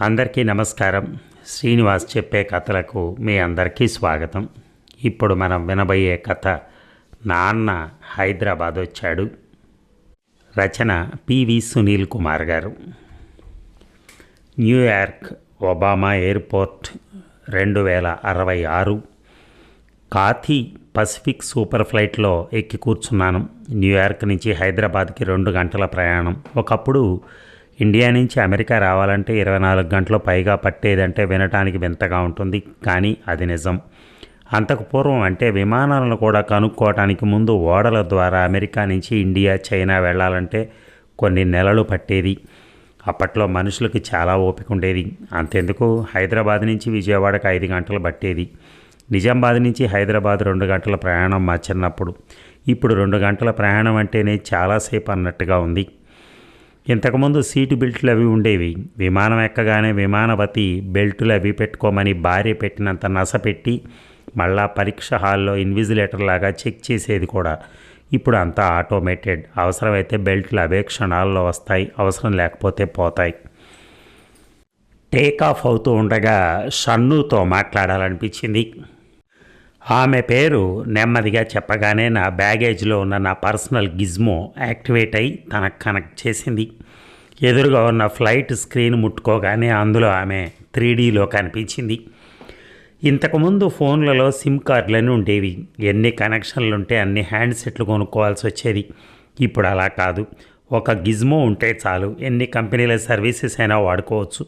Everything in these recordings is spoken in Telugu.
అందరికీ నమస్కారం. శ్రీనివాస్ చెప్పే కథలకు మీ అందరికీ స్వాగతం. ఇప్పుడు మనం వినబోయే కథ నాన్న హైదరాబాద్ వచ్చాడు. రచన పివి సునీల్ కుమార్ గారు. New York Obama airport 2066 Kathy Pacific super ఫ్లైట్లో ఎక్కి కూర్చున్నాను. న్యూయార్క్ నుంచి హైదరాబాద్కి 2 గంటల ప్రయాణం. ఒకప్పుడు ఇండియా నుంచి అమెరికా రావాలంటే 24 గంటలు పైగా పట్టేదంటే వినటానికి వింతగా ఉంటుంది, కానీ అది నిజం. అంతకు పూర్వం అంటే విమానాలను కూడా కనుక్కోవటానికి ముందు ఓడల ద్వారా అమెరికా నుంచి ఇండియా, చైనా వెళ్ళాలంటే కొన్ని నెలలు పట్టేది. అప్పట్లో మనుషులకి చాలా ఓపిక ఉండేది. అంతెందుకు, హైదరాబాద్ నుంచి విజయవాడకు 5 గంటలు పట్టేది. నిజామాబాద్ నుంచి హైదరాబాద్ 2 గంటల ప్రయాణం మా చిన్నప్పుడు. ఇప్పుడు 2 గంటల ప్రయాణం అంటేనే చాలాసేపు అన్నట్టుగా ఉంది. ఇంతకుముందు సీటు బెల్ట్లు అవి ఉండేవి. విమానం ఎక్కగానే విమానవతి బెల్టులు అవి పెట్టుకోమని భార్య పెట్టినంత నస పెట్టి మళ్ళా పరీక్ష హాల్లో ఇన్విజిలేటర్ లాగా చెక్ చేసేది కూడా. ఇప్పుడు అంతా ఆటోమేటెడ్. అవసరమైతే బెల్ట్లు అవే క్షణాల్లో వస్తాయి, అవసరం లేకపోతే పోతాయి. టేక్ ఆఫ్ అవుతూ ఉండగా షన్నుతో మాట్లాడాలనిపించింది. ఆమె పేరు నెమ్మదిగా చెప్పగానే నా బ్యాగేజ్లో ఉన్న నా పర్సనల్ గిజ్మో యాక్టివేట్ అయి తనకు కనెక్ట్ చేసింది. ఎదురుగా ఉన్న ఫ్లైట్ స్క్రీన్ ముట్టుకోగానే అందులో ఆమె 3Dలో కనిపించింది. ఇంతకుముందు ఫోన్లలో సిమ్ కార్డులని ఉండేవి. ఎన్ని కనెక్షన్లుంటే అన్ని హ్యాండ్సెట్లు కొనుక్కోవాల్సి వచ్చేది. ఇప్పుడు అలా కాదు, ఒక గిజ్మో ఉంటే చాలు, ఎన్ని కంపెనీల సర్వీసెస్ అయినా వాడుకోవచ్చు.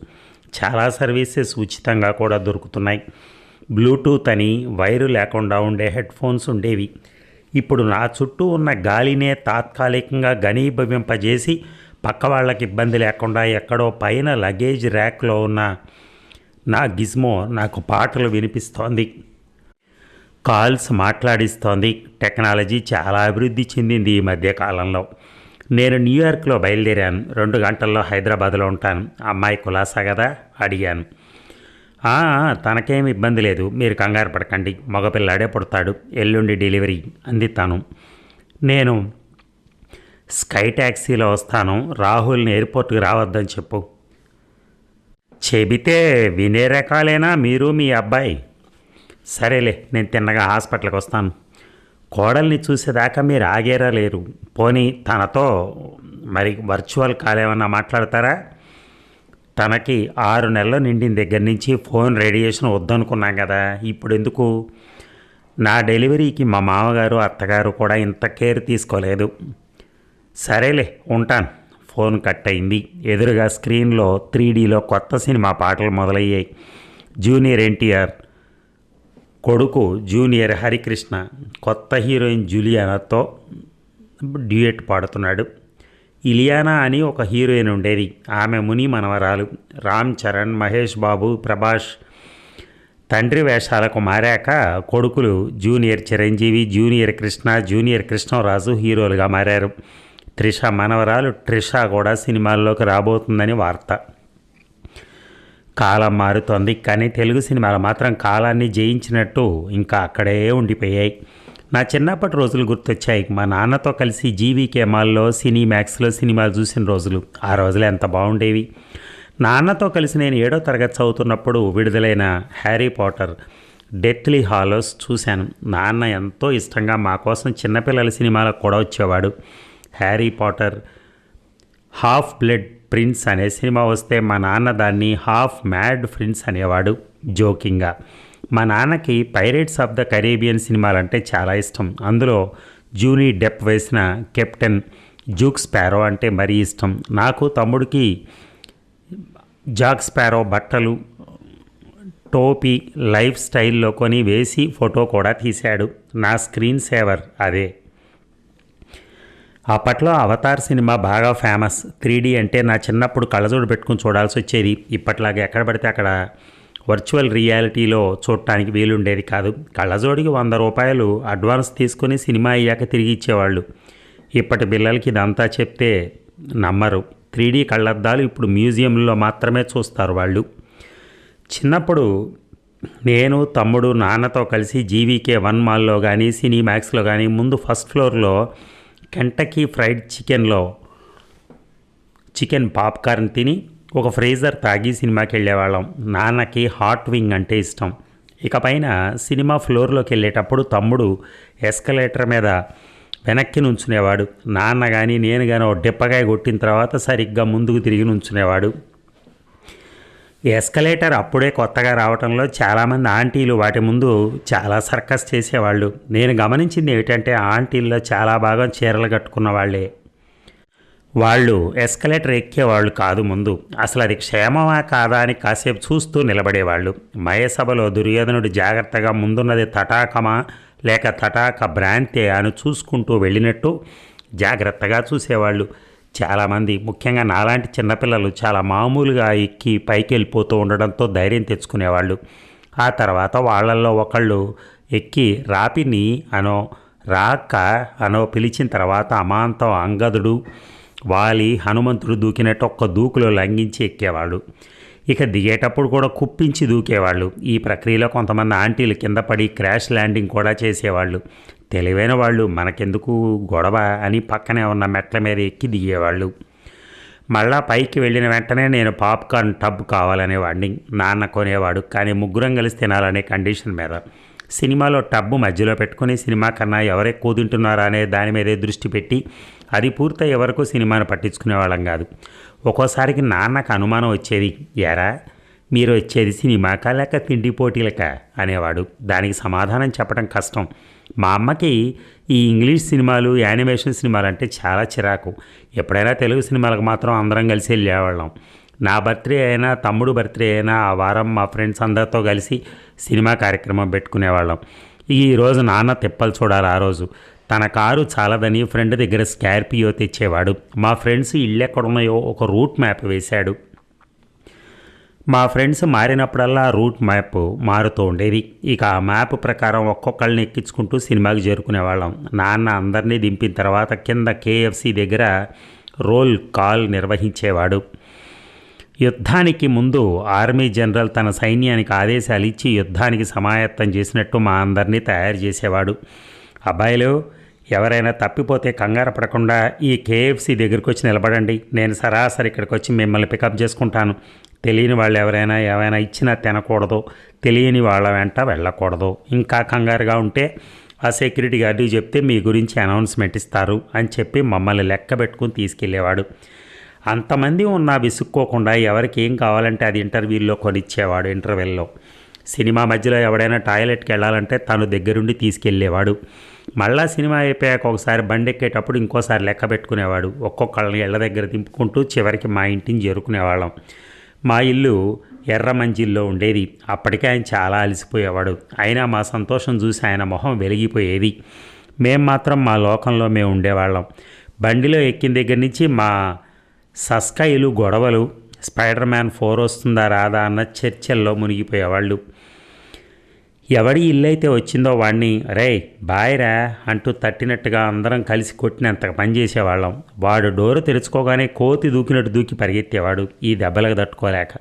చాలా సర్వీసెస్ ఉచితంగా కూడా దొరుకుతున్నాయి. బ్లూటూత్ అని వైరు లేకుండా ఉండే హెడ్ఫోన్స్ ఉండేవి. ఇప్పుడు నా చుట్టూ ఉన్న గాలినే తాత్కాలికంగా ఘనీభవింపజేసి పక్క వాళ్ళకి ఇబ్బంది లేకుండా ఎక్కడో పైన లగేజ్ ర్యాక్లో ఉన్న నా గిజ్మో నాకు పాటలు వినిపిస్తోంది, కాల్స్ మాట్లాడిస్తోంది. టెక్నాలజీ చాలా అభివృద్ధి చెందింది ఈ మధ్యకాలంలో. నేను న్యూయార్క్లో బయలుదేరాను. 2 గంటల్లో హైదరాబాద్లో ఉంటాను. అమ్మాయి కులాసా కదా అడిగాను. తనకేమి ఇబ్బంది లేదు, మీరు కంగారు పడకండి, మగపిల్లాడే పుడతాడు, ఎల్లుండి డెలివరీ అంది తను. నేను స్కై ట్యాక్సీలో వస్తాను, రాహుల్ని ఎయిర్పోర్ట్కి రావద్దని చెప్పు. చెబితే వినే రకాలేనా మీరు మీ అబ్బాయి? సరేలే, నేను తిన్నగా హాస్పిటల్కి వస్తాను. కోడల్ని చూసేదాకా మీరు ఆగేరా లేరు. పోనీ తనతో మరి వర్చువల్ కాల్ ఏమన్నా మాట్లాడతారా? తనకి 6 నెలలు నిండిన దగ్గర నుంచి ఫోన్ రేడియేషన్ వద్దనుకున్నాం కదా, ఇప్పుడు ఎందుకు? నా డెలివరీకి మా మామగారు అత్తగారు కూడా ఇంత కేర్ తీసుకోలేదు. సరేలే, ఉంటాను. ఫోన్ కట్ అయింది. ఎదురుగా స్క్రీన్లో 3Dలో కొత్త సినిమా పాటలు మొదలయ్యాయి. జూనియర్ ఎన్టీఆర్ కొడుకు జూనియర్ హరికృష్ణ కొత్త హీరోయిన్ జూలియానాతో డ్యూయట్ పాడుతున్నాడు. ఇలియానా అని ఒక హీరోయిన్ ఉండేది. ఆమె ముని మనవరాలు. రామ్ చరణ్, మహేష్ బాబు, ప్రభాస్ తండ్రి వేషాలకు మారాక కొడుకులు junior Chiranjeevi, junior Krishna, junior Krishnaraju హీరోలుగా మారారు. త్రిష మనవరాలు ట్రిష కూడా సినిమాల్లోకి రాబోతుందని వార్త. కాలం మారుతోంది, కానీ తెలుగు సినిమాలు మాత్రం కాలాన్ని జయించినట్టు ఇంకా అక్కడే ఉండిపోయాయి. నా చిన్నప్పటి రోజులు గుర్తొచ్చాయి. మా నాన్నతో కలిసి జీవీకే మాల్లో, సినీమాక్స్లో సినిమాలు చూసిన రోజులు. ఆ రోజులు ఎంత బాగుండేవి. నాన్నతో కలిసి నేను 7వ తరగతి చదువుతున్నప్పుడు విడుదలైన హ్యారీ పాటర్ డెత్లీ హాలోస్ చూశాను. నాన్న ఎంతో ఇష్టంగా మా కోసం చిన్నపిల్లల సినిమాలకు కూడా వచ్చేవాడు. Harry Potter half blood prince అనే సినిమా వస్తే మా నాన్న దాన్ని హాఫ్ మ్యాడ్ ప్రిన్స్ అనేవాడు జోకింగ్గా. మా నాన్నకి పైరేట్స్ ఆఫ్ ద కరేబియన్ సినిమాలంటే చాలా ఇష్టం. అందులో జూనీ డెప్ వేసిన కెప్టెన్ జూక్ స్పారో అంటే మరీ ఇష్టం. నాకు తమ్ముడికి జాక్ స్పారో బట్టలు, టోపీ లైఫ్ స్టైల్లో కొని వేసి ఫోటో కూడా తీశాడు. నా స్క్రీన్ సేవర్ అదే. అప్పట్లో అవతార్ సినిమా బాగా ఫేమస్. 3D అంటే నా చిన్నప్పుడు కళ్ళజోడు పెట్టుకుని చూడాల్సి వచ్చేది. ఇప్పట్లాగా ఎక్కడ పడితే అక్కడ వర్చువల్ రియాలిటీలో చూడటానికి వీలుండేది కాదు. కళ్ళజోడికి 100 రూపాయలు అడ్వాన్స్ తీసుకుని సినిమా అయ్యాక తిరిగి ఇచ్చేవాళ్ళు. ఇప్పటి పిల్లలకి ఇదంతా చెప్తే నమ్మరు. 3D కళ్ళద్దాలు ఇప్పుడు మ్యూజియంలో మాత్రమే చూస్తారు వాళ్ళు. చిన్నప్పుడు నేను తమ్ముడు నాన్నతో కలిసి జీవీకే 1 మాల్లో కానీ సినీమాక్స్లో కానీ ముందు ఫస్ట్ ఫ్లోర్లో కెంటకీ ఫ్రైడ్ చికెన్ పాప్కార్న్ తిని ఒక ఫ్రీజర్ తాగి సినిమాకి వెళ్ళేవాళ్ళం. నాన్నకి హాట్ వింగ్ అంటే ఇష్టం. ఇక పైన సినిమా ఫ్లోర్లోకి వెళ్ళేటప్పుడు తమ్ముడు ఎస్కలేటర్ మీద వెనక్కి నుంచునేవాడు. నాన్న కానీ నేను కానీ ఒక డిప్పకాయ కొట్టిన తర్వాత సరిగ్గా ముందుకు తిరిగి నుంచునేవాడు. ఎస్కలేటర్ అప్పుడే కొత్తగా రావడంలో చాలామంది ఆంటీలు వాటి ముందు చాలా సర్కస్ చేసేవాళ్ళు. నేను గమనించింది ఏమిటంటే ఆంటీల్లో చాలా భాగం చీరలు కట్టుకున్న వాళ్ళే. వాళ్ళు ఎస్కలేటర్ ఎక్కేవాళ్ళు కాదు. ముందు అసలు అది క్షేమమా కాదా అని కాసేపు చూస్తూ నిలబడేవాళ్ళు. మయసభలో దుర్యోధనుడు జాగ్రత్తగా ముందున్నది తటాకమా లేక తటాక భ్రాంతే అని చూసుకుంటూ వెళ్ళినట్టు జాగ్రత్తగా చూసేవాళ్ళు. చాలామంది, ముఖ్యంగా నాలాంటి చిన్నపిల్లలు చాలా మామూలుగా ఎక్కి పైకి వెళ్ళిపోతూ ఉండడంతో ధైర్యం తెచ్చుకునేవాళ్ళు. ఆ తర్వాత వాళ్ళల్లో ఒకళ్ళు ఎక్కి రాపిని అనో రాక్క అనో పిలిచిన తర్వాత అమాంతం అంగదుడు వాలి హనుమంతుడు దూకినట్టు ఒక్క దూకులో లంఘించి ఎక్కేవాళ్ళు. ఇక దిగేటప్పుడు కూడా కుప్పించి దూకేవాళ్ళు. ఈ ప్రక్రియలో కొంతమంది ఆంటీలు కింద పడి క్రాష్ ల్యాండింగ్ కూడా చేసేవాళ్ళు. తెలివైన వాళ్ళు మనకెందుకు గొడవ అని పక్కనే ఉన్న మెట్ల మీద ఎక్కి దిగేవాళ్ళు. మళ్ళా పైకి వెళ్ళిన వెంటనే నేను పాప్కార్న్ టబ్ కావాలనేవాడిని. నాన్న కొనేవాడు, కానీ ముగ్గురం కలిసి తినాలనే కండిషన్ మీద. సినిమాలో టబ్బు మధ్యలో పెట్టుకుని సినిమా కన్నా ఎవరెక్కువ తింటున్నారా అనే దాని మీదే దృష్టి పెట్టి అది పూర్తయ్యే వరకు సినిమాను పట్టించుకునేవాళ్ళం కాదు. ఒక్కోసారికి నాన్నకు అనుమానం వచ్చేది, ఎరా మీరు వచ్చేది సినిమాకా లేక తిండి పోటీలకా అనేవాడు. దానికి సమాధానం చెప్పడం కష్టం. మా అమ్మకి ఈ ఇంగ్లీష్ సినిమాలు యానిమేషన్ సినిమాలు అంటే చాలా చిరాకు. ఎప్పుడైనా తెలుగు సినిమాలకు మాత్రం అందరం కలిసి వెళ్ళేవాళ్ళం. నా బర్త్డే అయినా తమ్ముడు బర్త్డే అయినా ఆ వారం మా ఫ్రెండ్స్ అందరితో కలిసి సినిమా కార్యక్రమం పెట్టుకునేవాళ్ళం. ఈరోజు నాన్న తిప్పలు చూడాలి. ఆ రోజు తన కారు చాలదని ఫ్రెండ్ దగ్గర స్కార్పియో తెచ్చేవాడు. మా ఫ్రెండ్స్ ఇళ్ళు ఎక్కడున్నాయో ఒక రూట్ మ్యాప్ వేశాడు. మా ఫ్రెండ్స్ మారినప్పుడల్లా రూట్ మ్యాప్ మారుతూ ఉండేది. ఇక ఆ మ్యాప్ ప్రకారం ఒక్కొక్కళ్ళని ఎక్కించుకుంటూ సినిమాకి చేరుకునేవాళ్ళం. నాన్న అందరినీ దింపిన తర్వాత కింద KFC దగ్గర రోల్ కాల్ నిర్వహించేవాడు. యుద్ధానికి ముందు ఆర్మీ జనరల్ తన సైన్యానికి ఆదేశాలు ఇచ్చి యుద్ధానికి సమాయత్తం చేసినట్టు మా అందరినీ తయారు చేసేవాడు. అబ్బాయిలు, ఎవరైనా తప్పిపోతే కంగారు పడకుండా ఈ KFC దగ్గరికి వచ్చి నిలబడండి. నేను సరాసరి ఇక్కడికి వచ్చి మిమ్మల్ని పికప్ చేసుకుంటాను. తెలియని వాళ్ళు ఎవరైనా ఏమైనా ఇచ్చినా తినకూడదు, తెలియని వాళ్ళ వెంట వెళ్ళకూడదు. ఇంకా కంగారుగా ఉంటే ఆ సెక్యూరిటీ గార్డు చెప్తే మీ గురించి అనౌన్స్మెంట్ ఇస్తారు అని చెప్పి మమ్మల్ని లెక్క పెట్టుకుని తీసుకెళ్ళేవాడు. అంతమంది ఉన్నా విసుక్కోకుండా ఎవరికి ఏం కావాలంటే అది ఇంటర్వ్యూల్లో కొనిచ్చేవాడు. ఇంటర్వెల్లో సినిమా మధ్యలో ఎవడైనా టాయిలెట్కి వెళ్ళాలంటే తను దగ్గరుండి తీసుకెళ్ళేవాడు. మళ్ళా సినిమా అయిపోయాక ఒకసారి బండి ఎక్కేటప్పుడు ఇంకోసారి లెక్క పెట్టుకునేవాడు. ఒక్కొక్కళ్ళని ఇళ్ళ దగ్గర దింపుకుంటూ చివరికి మా ఇంటిని చేరుకునేవాళ్ళం. మా ఇల్లు ఎర్రమంజిల్లో ఉండేది. అప్పటికే ఆయన చాలా అలసిపోయేవాడు. అయినా మా సంతోషం చూసి ఆయన మొహం వెలిగిపోయేది. మేం మాత్రం మా లోకంలో మేము ఉండేవాళ్ళం. బండిలో ఎక్కిన దగ్గర నుంచి మా సస్కాయిలు గొడవలు, స్పైడర్ మ్యాన్ 4 వస్తుందా రాదా అన్న చర్చల్లో మునిగిపోయేవాళ్ళు. ఎవడి ఇల్లు అయితే వచ్చిందో వాడిని రే బాయ్రా అంటూ తట్టినట్టుగా అందరం కలిసి కొట్టినంత పనిచేసేవాళ్ళం. వాడు డోరు తెరుచుకోగానే కోతి దూకినట్టు దూకి పరిగెత్తేవాడు ఈ దెబ్బలకు తట్టుకోలేక.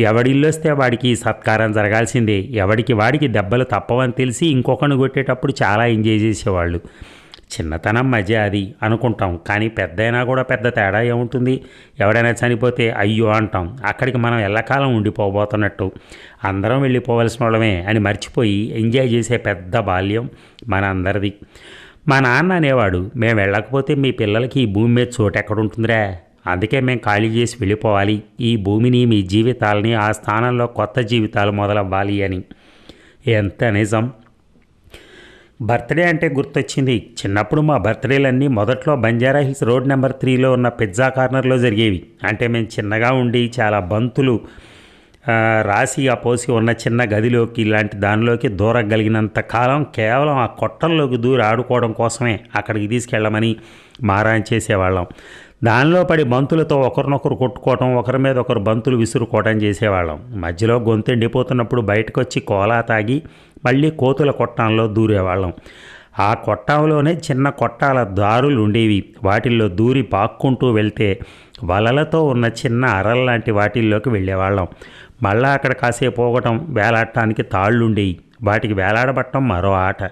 ఎవడి ఇల్లు వస్తే వాడికి సత్కారం జరగాల్సిందే. ఎవడికి వాడికి దెబ్బలు తప్పవని తెలిసి ఇంకొకరిని కొట్టేటప్పుడు చాలా ఎంజాయ్ చేసేవాళ్ళు. చిన్నతనం మధ్య అది అనుకుంటాం, కానీ పెద్ద అయినా కూడా పెద్ద తేడా ఏముంటుంది? ఎవడైనా చనిపోతే అయ్యో అంటాం. అక్కడికి మనం ఎల్లకాలం ఉండిపోబోతున్నట్టు అందరం వెళ్ళిపోవలసిన వాళ్ళమే అని మర్చిపోయి ఎంజాయ్ చేసే పెద్ద బాల్యం మన అందరిది. మా నాన్న అనేవాడు, మేము వెళ్ళకపోతే మీ పిల్లలకి ఈ భూమి మీద చోటు ఎక్కడుంటుందిరా, అందుకే మేము ఖాళీ చేసి వెళ్ళిపోవాలి. ఈ భూమిని మీ జీవితాలని ఆ స్థానంలో కొత్త జీవితాలు మొదలవ్వాలి అని. ఎంత నిజం. బర్త్డే అంటే గుర్తొచ్చింది. చిన్నప్పుడు మా బర్త్డేలన్నీ మొదట్లో బంజారా హిల్స్ రోడ్ నెంబర్ 3లో ఉన్న పిజ్జా కార్నర్లో జరిగేవి. అంటే మేము చిన్నగా ఉండి చాలా బంతులు రాసిగా పోసి ఉన్న చిన్న గదిలోకి ఇలాంటి దానిలోకి దూరగలిగినంత కాలం కేవలం ఆ కొట్టంలోకి దూరి ఆడుకోవడం కోసమే అక్కడికి తీసుకెళ్ళమని మారాన్ చేసేవాళ్ళం. దానిలో పడి బంతులతో ఒకరినొకరు కొట్టుకోవటం, ఒకరి మీద ఒకరు బంతులు విసురుకోవటం చేసేవాళ్ళం. మధ్యలో గొంతు ఎండిపోతున్నప్పుడు బయటకు వచ్చి కోలా తాగి మళ్ళీ కోతుల కొట్టంలో దూరేవాళ్ళం. ఆ కొట్టంలోనే చిన్న కొట్టాల దారులు ఉండేవి. వాటిల్లో దూరి పాక్కుంటూ వెళ్తే వలలతో ఉన్న చిన్న అరల్లాంటి వాటిల్లోకి వెళ్ళేవాళ్ళం. మళ్ళా అక్కడ కాసేపు పోగటం, వేలాడటానికి తాళ్ళుండేవి. వాటికి వేలాడబట్టం మరో ఆట.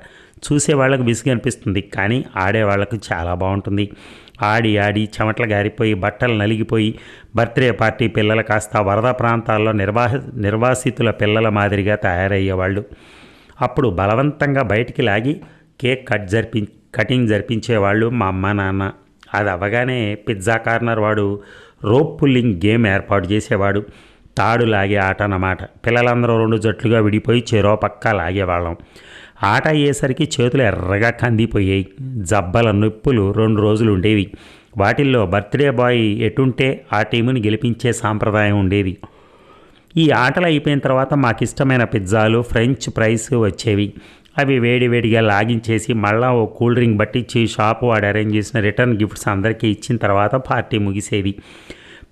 చూసేవాళ్ళకు విసుగు అనిపిస్తుంది, కానీ ఆడేవాళ్ళకు చాలా బాగుంటుంది. ఆడి ఆడి చెమటలు గారిపోయి బట్టలు నలిగిపోయి బర్త్డే పార్టీ పిల్లలు కాస్త వరద ప్రాంతాల్లో నిర్వాసితుల పిల్లల మాదిరిగా తయారయ్యేవాళ్ళు. అప్పుడు బలవంతంగా బయటికి లాగి కేక్ కటింగ్ జరిపించేవాళ్ళు మా అమ్మ నాన్న. అది అవ్వగానే పిజ్జా కార్నర్ వాడు రోప్ పుల్లింగ్ గేమ్ ఏర్పాటు చేసేవాడు. తాడు లాగే ఆట అన్నమాట. పిల్లలందరూ 2 జట్లుగా విడిపోయి చెరో పక్క లాగేవాళ్ళం. ఆట అయ్యేసరికి చేతులు ఎర్రగా కందిపోయాయి. జబ్బల నొప్పులు 2 రోజులు ఉండేవి. వాటిల్లో బర్త్డే బాయ్ ఎటుంటే ఆ టీముని గెలిపించే సాంప్రదాయం ఉండేది. ఈ ఆటలు అయిపోయిన తర్వాత మాకు ఇష్టమైన పిజ్జాలు, ఫ్రెంచ్ ఫ్రైస్ వచ్చేవి. అవి వేడివేడిగా లాగించేసి మళ్ళా ఓ కూల్ డ్రింక్ పట్టించి షాపు వాడు అరేంజ్ చేసిన రిటర్న్ గిఫ్ట్స్ అందరికీ ఇచ్చిన తర్వాత పార్టీ ముగిసేది.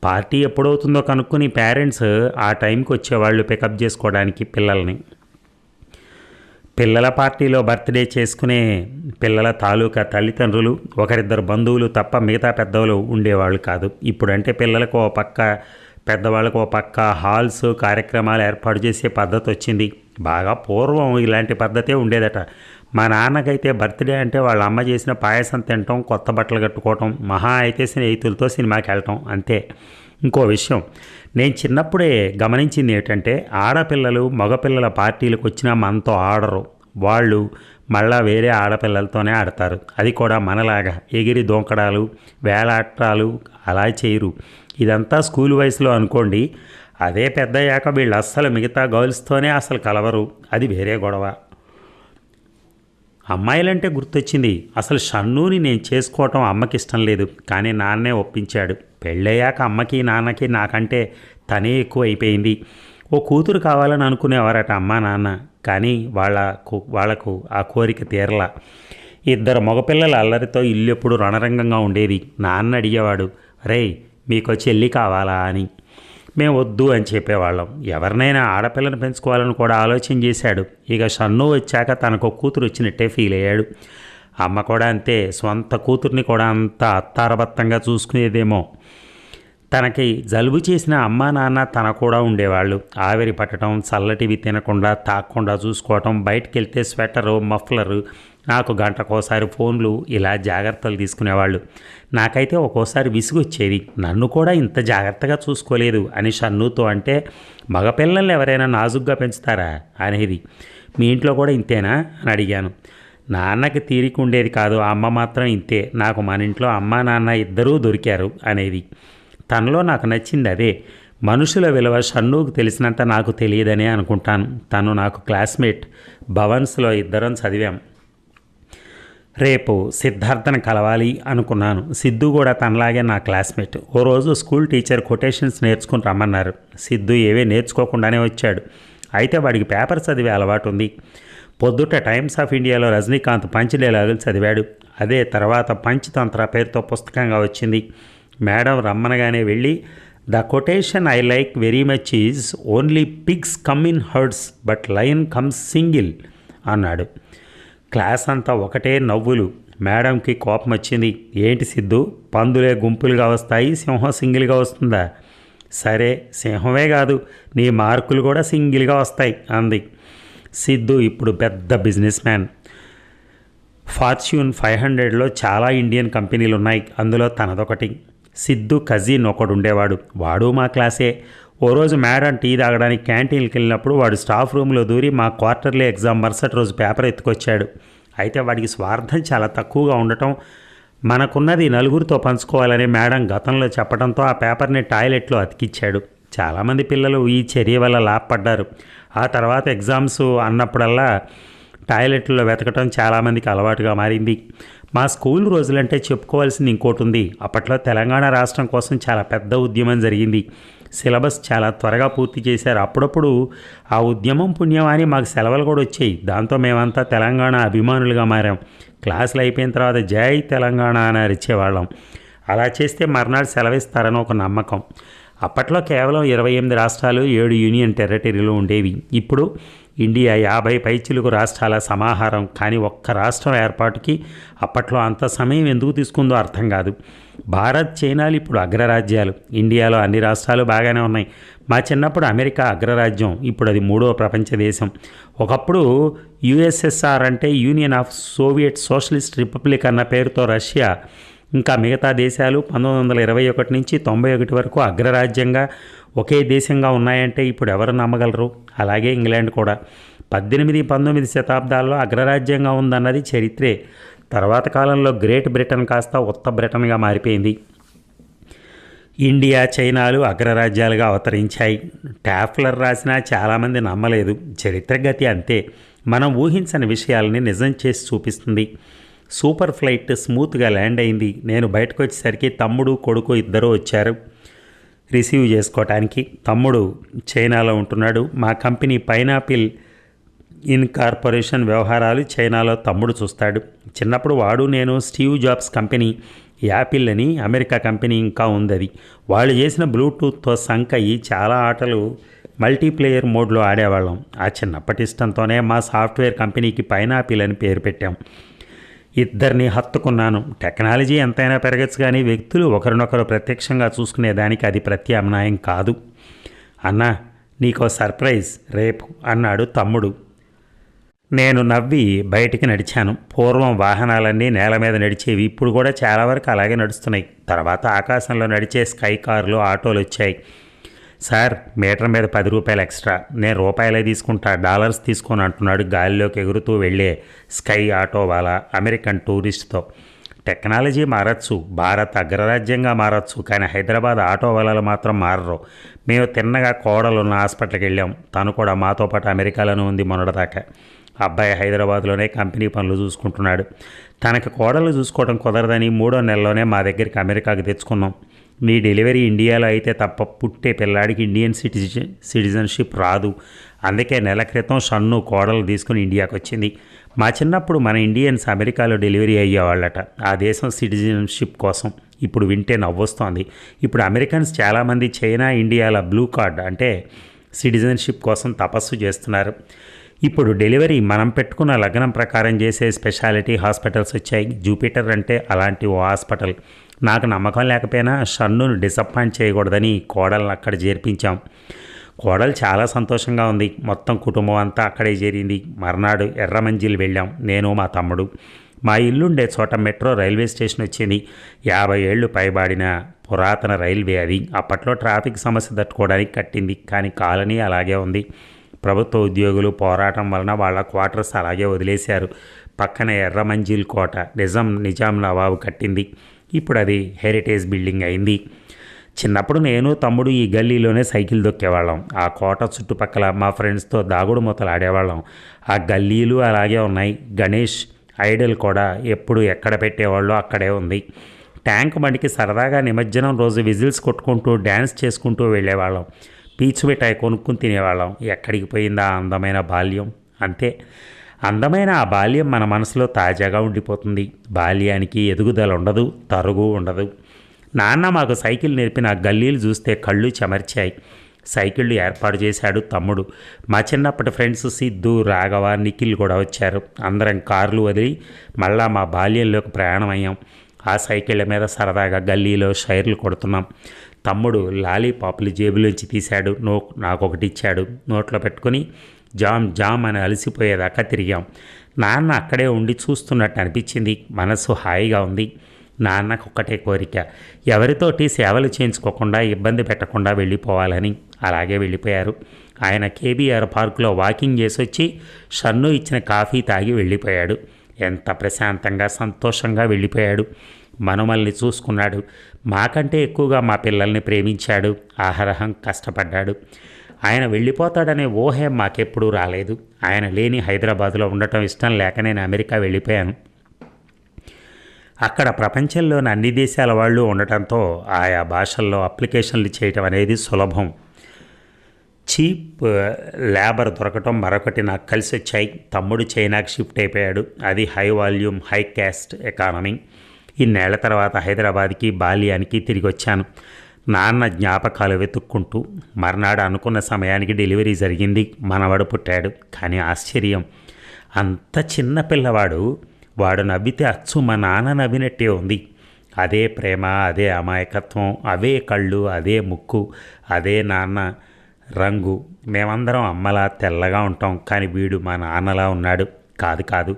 పార్టీ ఎప్పుడవుతుందో కనుక్కొని పేరెంట్స్ ఆ టైంకి వచ్చేవాళ్ళు పికప్ చేసుకోవడానికి పిల్లల్ని. పిల్లల పార్టీలో బర్త్డే చేసుకునే పిల్లల తాలూకా తల్లిదండ్రులు, ఒకరిద్దరు బంధువులు తప్ప మిగతా పెద్దవాళ్ళు ఉండేవాళ్ళు కాదు. ఇప్పుడంటే పిల్లలకు ఓ పక్క, పెద్దవాళ్ళకు ఓ పక్క హాల్స్, కార్యక్రమాలు ఏర్పాటు చేసే పద్ధతి వచ్చింది. బాగా పూర్వం ఇలాంటి పద్ధతే ఉండేదట. మా నాన్నకైతే బర్త్డే అంటే వాళ్ళ అమ్మ చేసిన పాయసం తినటం, కొత్త బట్టలు కట్టుకోవటం, మహా అయితే స్నేహితులతో సినిమాకి వెళ్ళటం అంతే. ఇంకో విషయం నేను చిన్నప్పుడే గమనించింది ఏంటంటే, ఆడపిల్లలు మగపిల్లల పార్టీలకు వచ్చినా మనతో ఆడరు. వాళ్ళు మళ్ళా వేరే ఆడపిల్లలతోనే ఆడతారు. అది కూడా మనలాగా ఎగిరి దొంకడాలు, వేలాటాలు అలా చేయరు. ఇదంతా స్కూల్ వయసులో అనుకోండి. అదే పెద్దయ్యాక వీళ్ళు అస్సలు మిగతా గర్ల్స్తోనే అసలు కలవరు. అది వేరే గొడవ. అమ్మాయిలంటే గుర్తొచ్చింది. అసలు షన్నుని నేను చేసుకోవటం అమ్మకి ఇష్టం లేదు, కానీ నాన్నే ఒప్పించాడు. పెళ్ళయ్యాక అమ్మకి నాన్నకి నాకంటే తనే ఎక్కువ అయిపోయింది. ఓ కూతురు కావాలని అనుకునేవారట అమ్మా నాన్న, కానీ వాళ్లకు ఆ కోరిక తీరలా. 2 మగపిల్లల అల్లరితో ఇల్లు ఎప్పుడు రణరంగంగా ఉండేది. నాన్న అడిగేవాడు, రేయ్ మీకో చెల్లి కావాలా అని. మేము వద్దు అని చెప్పేవాళ్ళం. ఎవరినైనా ఆడపిల్లని పెంచుకోవాలని కూడా ఆలోచన చేశాడు. ఇక షన్ను వచ్చాక తనకు కూతురు వచ్చినట్టే ఫీల్ అయ్యాడు. అమ్మ కూడా అంతే. సొంత కూతుర్ని కూడా అంత అత్తారబత్తంగా చూసుకునేదేమో. తనకి జలుబు చేసిన అమ్మా నాన్న తన కూడా ఉండేవాళ్ళు. ఆవిరి పట్టడం, చల్లటివి తినకుండా తాక్కుండా చూసుకోవటం, బయటికి వెళ్తే స్వెటరు, మఫ్లరు, నాకు గంటకోసారి ఫోన్లు, ఇలా జాగ్రత్తలు తీసుకునేవాళ్ళు. నాకైతే ఒక్కోసారి విసుగొచ్చేది. నన్ను కూడా ఇంత జాగ్రత్తగా చూసుకోలేదు అని షన్నుతో అంటే, మగపిల్లల్ని ఎవరైనా నాజుగ్గా పెంచుతారా అనేది. మీ ఇంట్లో కూడా ఇంతేనా అని అడిగాను. నాన్నకి తీరిక ఉండేది కాదు, అమ్మ మాత్రం ఇంతే. నాకు మన ఇంట్లో అమ్మ నాన్న ఇద్దరూ దొరికారు అనేది. తనలో నాకు నచ్చింది అదే. మనుషుల విలువ షన్నుకు తెలిసినంత నాకు తెలియదనే అనుకుంటాను. తను నాకు క్లాస్మేట్. భవన్స్లో ఇద్దరం చదివాం. రేపు సిద్ధార్థను కలవాలి అనుకున్నాను. సిద్ధు కూడా తనలాగే నా క్లాస్మేట్. ఓ రోజు స్కూల్ టీచర్ కొటేషన్స్ నేర్చుకుని రమ్మన్నారు. సిద్ధు ఏవే నేర్చుకోకుండానే వచ్చాడు. అయితే వాడికి పేపర్ చదివే అలవాటు ఉంది. పొద్దుట టైమ్స్ ఆఫ్ ఇండియాలో రజనీకాంత్ పంచ్ డైలాగులు చదివాడు. అదే తర్వాత పంచతంత్ర పేరుతో పుస్తకంగా వచ్చింది. మేడం రమ్మనగానే వెళ్ళి, the quotation I like very much is only pigs come in hertz but lion comes single అన్నాడు. క్లాస్ అంతా ఒకటే నవ్వులు. మేడంకి కోపం వచ్చింది. ఏంటి సిద్ధు, పందులే గుంపులుగా వస్తాయి, సింహం సింగిల్గా వస్తుందా? సరే సింహమే కాదు, నీ మార్కులు కూడా సింగిల్గా వస్తాయి అంది. సిద్ధు ఇప్పుడు పెద్ద బిజినెస్ మ్యాన్. ఫార్చ్యూన్ 500లో చాలా ఇండియన్ కంపెనీలు ఉన్నాయి. అందులో తనదొకటి. సిద్ధు కజిన్ ఒకడు ఉండేవాడు. వాడు మా క్లాసే. ఓ రోజు మేడం టీ తాగడానికి క్యాంటీన్కి వెళ్ళినప్పుడు వాడు స్టాఫ్ రూమ్లో దూరి మా క్వార్టర్లీ ఎగ్జామ్ మరుసటి రోజు పేపర్ ఎత్తుకొచ్చాడు. అయితే వాడికి స్వార్థం చాలా తక్కువగా ఉండటం, మనకున్నది నలుగురితో పంచుకోవాలని మేడం గతంలో చెప్పడంతో ఆ పేపర్ని టాయిలెట్లో అతికిచ్చాడు. చాలామంది పిల్లలు ఈ చర్య వల్ల లాభపడ్డారు. ఆ తర్వాత ఎగ్జామ్స్ అన్నప్పుడల్లా టాయిలెట్లో వెతకటం చాలామందికి అలవాటుగా మారింది. మా స్కూల్ రోజులంటే చెప్పుకోవాల్సింది ఇంకోటి ఉంది. అప్పట్లో తెలంగాణ రాష్ట్రం కోసం చాలా పెద్ద ఉద్యమం జరిగింది. సిలబస్ చాలా త్వరగా పూర్తి చేశారు. అప్పుడప్పుడు ఆ ఉద్యమం పుణ్యమాని మాకు సెలవులు కూడా వచ్చాయి. దాంతో మేమంతా తెలంగాణ అభిమానులుగా మారాం. క్లాసులు అయిపోయిన తర్వాత జై తెలంగాణ అని అరిచేవాళ్ళం. అలా చేస్తే మర్నాడు సెలవిస్తారని ఒక నమ్మకం. అప్పట్లో కేవలం 28 రాష్ట్రాలు, 7 యూనియన్ టెరిటరీలు ఉండేవి. ఇప్పుడు ఇండియా 50 పైచిలుకు రాష్ట్రాల సమాహారం. కానీ ఒక్క రాష్ట్రం ఏర్పాటుకి అప్పట్లో అంత సమయం ఎందుకు తీసుకుందో అర్థం కాదు. భారత్, చైనాలు ఇప్పుడు అగ్రరాజ్యాలు. ఇండియాలో అన్ని రాష్ట్రాలు బాగానే ఉన్నాయి. మా చిన్నప్పుడు అమెరికా అగ్రరాజ్యం, ఇప్పుడు అది 3వ ప్రపంచ దేశం. ఒకప్పుడు యుఎస్ఎస్ఆర్ అంటే union of Soviet socialist republic అన్న పేరుతో రష్యా ఇంకా మిగతా దేశాలు 1921 నుంచి 91 వరకు అగ్రరాజ్యంగా ఒకే దేశంగా ఉన్నాయంటే ఇప్పుడు ఎవరు నమ్మగలరు? అలాగే ఇంగ్లాండ్ కూడా 18-19 శతాబ్దాల్లో అగ్రరాజ్యంగా ఉందన్నది చరిత్రే. తర్వాత కాలంలో గ్రేట్ బ్రిటన్ కాస్త ఉత్త బ్రిటన్గా మారిపోయింది. ఇండియా, చైనాలు అగ్రరాజ్యాలుగా అవతరించాయి. టాఫ్లర్ రాసినా చాలామంది నమ్మలేదు. చరిత్ర గతి అంతే. మనం ఊహించని విషయాలని నిజం చేసి చూపిస్తుంది. సూపర్ ఫ్లైట్ స్మూత్గా ల్యాండ్ అయింది. నేను బయటకు వచ్చేసరికి తమ్ముడు, కొడుకు ఇద్దరూ వచ్చారు రిసీవ్ చేసుకోవటానికి. తమ్ముడు చైనాలో ఉంటున్నాడు. మా కంపెనీ పైనాపిల్ ఇన్కార్పొరేషన్ వ్యవహారాలు చైనాలో తమ్ముడు చూస్తాడు. చిన్నప్పుడు వాడు నేను స్టీవ్ జాబ్స్ కంపెనీ యాపిల్ అని అమెరికా కంపెనీ ఇంకా ఉంది. అది వాళ్ళు చేసిన బ్లూటూత్తో సంక్ అయ్యి చాలా ఆటలు మల్టీప్లేయర్ మోడ్లో ఆడేవాళ్ళం. ఆ చిన్నప్పటి ఇష్టంతోనే మా సాఫ్ట్వేర్ కంపెనీకి పైనాపిల్ అని పేరు పెట్టాం. ఇద్దరిని హత్తుకున్నాను. టెక్నాలజీ ఎంతైనా పెరగచ్చు, కానీ వ్యక్తులు ఒకరినొకరు ప్రత్యక్షంగా చూసుకునేదానికి అది ప్రత్యామ్నాయం కాదు. అన్నా, నీకో సర్ప్రైజ్ రేపు అన్నాడు తమ్ముడు. నేను నవ్వి బయటికి నడిచాను. పూర్వం వాహనాలన్నీ నేల మీద నడిచేవి. ఇప్పుడు కూడా చాలా వరకు అలాగే నడుస్తున్నాయి. తర్వాత ఆకాశంలో నడిచే స్కై కార్లు, ఆటోలు వచ్చాయి. సార్, మీటర్ మీద 10 రూపాయలు ఎక్స్ట్రా. నేను రూపాయలే తీసుకుంటా, డాలర్స్ తీసుకొని అంటున్నాడు గాలిలోకి ఎగురుతూ వెళ్ళే స్కై ఆటో వాళ్ళ అమెరికన్ టూరిస్ట్తో. టెక్నాలజీ మారచ్చు, భారత్ అగ్రరాజ్యంగా మారచ్చు, కానీ హైదరాబాద్ ఆటో వాళ్ళలు మాత్రం మారరు. మేము తిన్నగా కోడలున్న హాస్పిటల్కి వెళ్ళాం. తను కూడా మాతో పాటు అమెరికాలోనే ఉంది మొన్నటిదాకా. అబ్బాయి హైదరాబాద్లోనే కంపెనీ పనులు చూసుకుంటున్నాడు. తనకు కోడలు చూసుకోవడం కుదరదని 3వ నెలలోనే మా దగ్గరికి అమెరికాకి తెచ్చుకున్నాం. నీ డెలివరీ ఇండియాలో అయితే తప్ప పుట్టే పిల్లాడికి ఇండియన్ సిటిజన్షిప్ రాదు. అందుకే నెల క్రితం షన్ను కోడలు తీసుకుని ఇండియాకి వచ్చింది. మా చిన్నప్పుడు మన ఇండియన్స్ అమెరికాలో డెలివరీ అయ్యేవాళ్ళట, ఆ దేశం సిటిజన్షిప్ కోసం. ఇప్పుడు వింటే నవ్వొస్తోంది. ఇప్పుడు అమెరికన్స్ చాలామంది చైనా, ఇండియాల బ్లూ కార్డ్ అంటే సిటిజన్షిప్ కోసం తపస్సు చేస్తున్నారు. ఇప్పుడు డెలివరీ మనం పెట్టుకున్న లగ్నం ప్రకారం చేసే స్పెషాలిటీ హాస్పిటల్స్ వచ్చాయి. జూపిటర్ అంటే అలాంటి ఓ హాస్పిటల్. నాకు నమ్మకం లేకపోయినా షన్నును డిసప్పాయింట్ చేయకూడదని కోడలను అక్కడ చేర్పించాం. కోడలు చాలా సంతోషంగా ఉంది. మొత్తం కుటుంబం అంతా అక్కడే చేరింది. మర్నాడు ఎర్రమంజిల్ వెళ్ళాం, నేను మా తమ్ముడు. మా ఇల్లుండే చోట మెట్రో రైల్వే స్టేషన్ వచ్చింది. 50 ఏళ్ళు పైబాడిన పురాతన రైల్వే అది. అప్పట్లో ట్రాఫిక్ సమస్య తట్టుకోవడానికి కట్టింది, కానీ కాలనీ అలాగే ఉంది. ప్రభుత్వ ఉద్యోగులు పోరాటం వలన వాళ్ళ క్వార్టర్స్ అలాగే వదిలేశారు. పక్కన ఎర్రమంజిల్ కోట నిజాం నవాబు కట్టింది. ఇప్పుడు అది హెరిటేజ్ బిల్డింగ్ అయింది. చిన్నప్పుడు నేను తమ్ముడు ఈ గల్లీలోనే సైకిల్ దొక్కేవాళ్ళం. ఆ కోట చుట్టుపక్కల మా ఫ్రెండ్స్తో దాగుడు మూతలు ఆడేవాళ్ళం. ఆ గల్లీలు అలాగే ఉన్నాయి. గణేష్ ఐడల్ కూడా ఎప్పుడు ఎక్కడ పెట్టేవాళ్ళు అక్కడే ఉంది. ట్యాంక్ బండికి సరదాగా నిమజ్జనం రోజు విజిల్స్ కొట్టుకుంటూ డ్యాన్స్ చేసుకుంటూ వెళ్ళేవాళ్ళం. పీచు మిఠాయి కొనుక్కుని తినేవాళ్ళం. ఎక్కడికి పోయిందా అందమైన బాల్యం? అంతే, అందమైన ఆ బాల్యం మన మనసులో తాజాగా ఉండిపోతుంది. బాల్యానికి ఎదుగుదల ఉండదు, తరుగు ఉండదు. నాన్న మాకు సైకిల్ నేర్పిన గల్లీలు చూస్తే కళ్ళు చెమర్చాయి. సైకిళ్ళు ఏర్పాటు చేశాడు తమ్ముడు. మా చిన్నప్పటి ఫ్రెండ్స్ సిద్ధు, రాఘవ, నిఖిల్ కూడా వచ్చారు. అందరం కార్లు వదిలి మళ్ళా మా బాల్యంలోకి ప్రయాణం అయ్యాం. ఆ సైకిళ్ళ మీద సరదాగా గల్లీలో షైర్లు కొడుతున్నాం. తమ్ముడు లాలీపాప్లు జేబులోంచి తీశాడు. నాకొకటి ఇచ్చాడు. నోట్లో పెట్టుకుని జామ్ జామ్ అని అలసిపోయేదాకా తిరిగాం. నాన్న అక్కడే ఉండి చూస్తున్నట్టు అనిపించింది. మనసు హాయిగా ఉంది. నాన్నకు ఒక్కటే కోరిక, ఎవరితోటి సేవలు చేయించుకోకుండా ఇబ్బంది పెట్టకుండా వెళ్ళిపోవాలని. అలాగే వెళ్ళిపోయారు. ఆయన కేబీఆర్ పార్కులో వాకింగ్ చేసి వచ్చి షన్ను ఇచ్చిన కాఫీ తాగి వెళ్ళిపోయాడు. ఎంత ప్రశాంతంగా సంతోషంగా వెళ్ళిపోయాడు. మనుమల్ని చూసుకున్నాడు. మాకంటే ఎక్కువగా మా పిల్లల్ని ప్రేమించాడు. ఆహరహం కష్టపడ్డాడు. ఆయన వెళ్ళిపోతాడనే ఊహే మాకెప్పుడూ రాలేదు. ఆయన లేని హైదరాబాదులో ఉండటం ఇష్టం లేక నేను అమెరికా వెళ్ళిపోయాను. అక్కడ ప్రపంచంలోని అన్ని దేశాల వాళ్ళు ఉండటంతో ఆయా భాషల్లో అప్లికేషన్లు చేయటం అనేది సులభం. చీప్ లేబర్ దొరకటం మరొకటి నాకు కలిసి వచ్చాయి. తమ్ముడు చైనాకి షిఫ్ట్ అయిపోయాడు. అది high volume, high caste economy. ఇన్నేళ్ల తర్వాత హైదరాబాద్కి, బాల్యానికి తిరిగి వచ్చాను. నాన్న జ్ఞాపకాలు వెతుక్కుంటూ. మర్నాడు అనుకున్న సమయానికి డెలివరీ జరిగింది. మనవడు పుట్టాడు. కానీ ఆశ్చర్యం, అంత చిన్న పిల్లవాడు. వాడు నవ్వితే అచ్చు మా నాన్న నవ్వినట్టే ఉంది. అదే ప్రేమ, అదే అమాయకత్వం, అవే కళ్ళు, అదే ముక్కు, అదే నాన్న రంగు. మేమందరం అమ్మలా తెల్లగా ఉంటాం, కానీ వీడు మా నాన్నలా ఉన్నాడు. కాదు,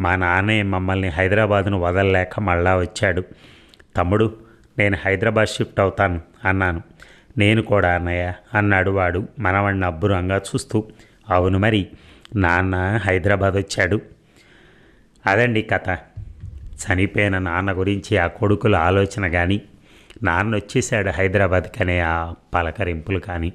మా నాన్నే మమ్మల్ని హైదరాబాదును వదలలేక మళ్ళా వచ్చాడు. తమ్ముడు, నేను హైదరాబాద్ షిఫ్ట్ అవుతాను అన్నాను. నేను కూడా అన్నయ్య అన్నాడు వాడు మనవాడిని అబ్బురంగా చూస్తూ. అవును మరి, నాన్న హైదరాబాద్ వచ్చాడు. అదండి కథ. చనిపోయిన నాన్న గురించి ఆ కొడుకుల ఆలోచన కానీ, నాన్న వచ్చేసాడు హైదరాబాద్కి అనే ఆ పలకరింపులు కానీ,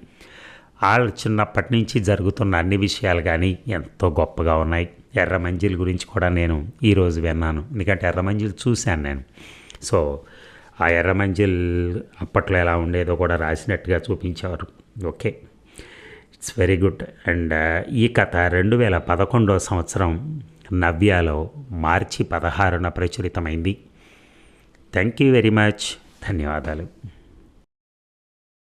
వాళ్ళు చిన్నప్పటి నుంచి జరుగుతున్న అన్ని విషయాలు కానీ ఎంతో గొప్పగా ఉన్నాయి. ఎర్రమంజిల్ గురించి కూడా నేను ఈరోజు విన్నాను, ఎందుకంటే ఎర్రమంజిల్ చూశాను నేను. సో ఆ ఎర్రమంజిల్ అప్పట్లో ఎలా ఉండేదో కూడా రాసినట్టుగా చూపించేవారు. Okay, it's very good. And ఈ కథ 2011 సంవత్సరం నవ్యాలో మార్చి 16న ప్రచురితమైంది. Thank you very much. ధన్యవాదాలు.